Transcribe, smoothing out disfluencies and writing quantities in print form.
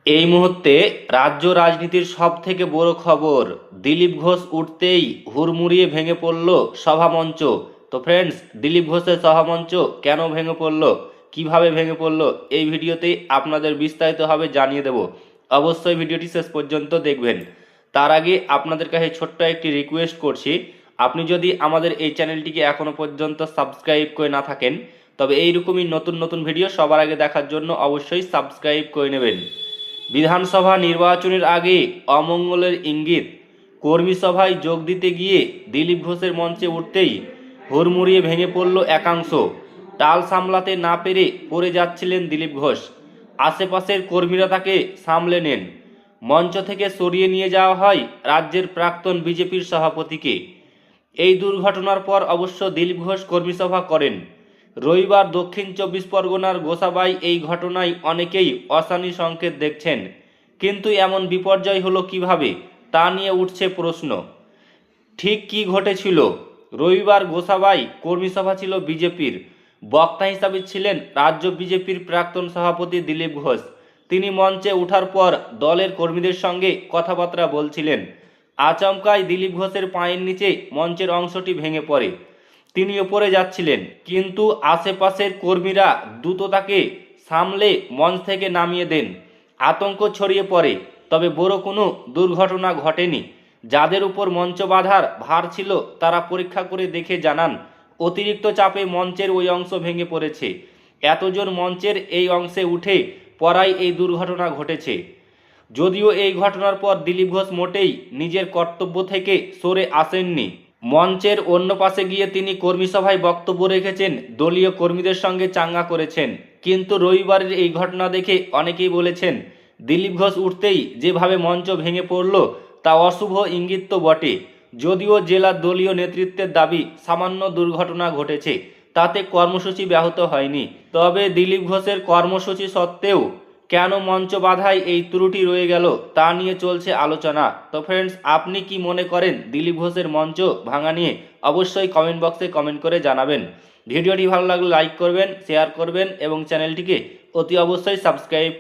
এই মুহূর্তে রাজ্য রাজনীতির সবথেকে বড় খবর, দিলীপ ঘোষ উঠতেই হুড়মুড়িয়ে ভেঙে পড়ল সভামঞ্চ। তো ফ্রেন্ডস, দিলীপ ঘোষের সভামঞ্চ কেন ভেঙে পড়ল, কিভাবে ভেঙে পড়ল, এই ভিডিওতে আপনাদের বিস্তারিতভাবে জানিয়ে দেব। অবশ্যই ভিডিওটি শেষ পর্যন্ত দেখবেন। তার আগে আপনাদের কাছে ছোট্ট একটি রিকোয়েস্ট করছি, আপনি যদি আমাদের এই চ্যানেলটিকে এখনও পর্যন্ত সাবস্ক্রাইব করে না থাকেন, তবে এইরকমই নতুন নতুন ভিডিও সবার আগে দেখার জন্য অবশ্যই সাবস্ক্রাইব করে নেবেন। বিধানসভা নির্বাচনের আগে অমঙ্গলের ইঙ্গিত, কর্মী সভায় যোগ দিতে গিয়ে দিলীপ ঘোষের মঞ্চে উঠতেই হুড়মুড়িয়ে ভেঙে পড়ল একাংশ। টাল সামলাতে না পেরে পড়ে যাচ্ছিলেন দিলীপ ঘোষ। আশেপাশের কর্মীরা তাকে সামলে নেন। মঞ্চ থেকে সরিয়ে নিয়ে যাওয়া হয় রাজ্যের প্রাক্তন বিজেপির সভাপতিকে। এই দুর্ঘটনার পর অবশ্য দিলীপ ঘোষ কর্মী সভা করেন। রবিবার দক্ষিণ ২৪ পরগনার গোসাবাই এই ঘটনায় অনেকেই অশনি সংকেত দেখছেন, কিন্তু এমন বিপর্যয় হলো কিভাবে তা নিয়ে উঠছে প্রশ্ন। ঠিক কি ঘটেছিল? রবিবার গোসাবাই কর্মী সভা ছিল বিজেপির। বক্তা হিসাবে ছিলেন রাজ্য বিজেপির প্রাক্তন সভাপতি দিলীপ ঘোষ। তিনি মঞ্চে ওঠার পর দলের কর্মীদের সঙ্গে কথাবার্তা বলছিলেন। আচমকাই দিলীপ ঘোষের পায়ের নিচে মঞ্চের অংশটি ভেঙে পড়ে। তিনি ওপরে যাচ্ছিলেন, কিন্তু আশেপাশের কর্মীরা দ্রুত তাকে সামলে মঞ্চ থেকে নামিয়ে দেন। আতঙ্ক ছড়িয়ে পড়ে, তবে বড় কোনো দুর্ঘটনা ঘটেনি। যাদের উপর মঞ্চ বাঁধার ভার ছিল তারা পরীক্ষা করে দেখে জানান, অতিরিক্ত চাপে মঞ্চের ওই অংশ ভেঙে পড়েছে। এতজন মঞ্চের এই অংশে উঠে পড়ায় এই দুর্ঘটনা ঘটেছে। যদিও এই ঘটনার পর দিলীপ ঘোষ মোটেই নিজের কর্তব্য থেকে সরে আসেননি। মঞ্চের অন্য পাশে গিয়ে তিনি কর্মী সভায় বক্তব্য রেখেছেন, দলীয় কর্মীদের সঙ্গে চাঙ্গা করেছেন। কিন্তু রবিবারের এই ঘটনা দেখে অনেকেই বলেছেন, দিলীপ ঘোষ উঠতেই যেভাবে মঞ্চ ভেঙে পড়ল তা অশুভ ইঙ্গিত তো বটে। যদিও জেলার দলীয় নেতৃত্বের দাবি সামান্য দুর্ঘটনা ঘটেছে, তাতে কর্মসূচি ব্যাহত হয়নি। তবে দিলীপ ঘোষের কর্মসূচি সত্ত্বেও কেন মঞ্চ বাধায় এই ত্রুটি রয়ে গেল তা নিয়ে চলছে আলোচনা। তো ফ্রেন্ডস, আপনি কি মনে করেন দিলীপ ঘোষের মঞ্চ ভাঙা নিয়ে? অবশ্যই কমেন্ট বক্সে কমেন্ট করে জানাবেন। ভিডিওটি ভালো লাগলে লাইক করবেন, শেয়ার করবেন এবং চ্যানেলটিকে অতি অবশ্যই সাবস্ক্রাইব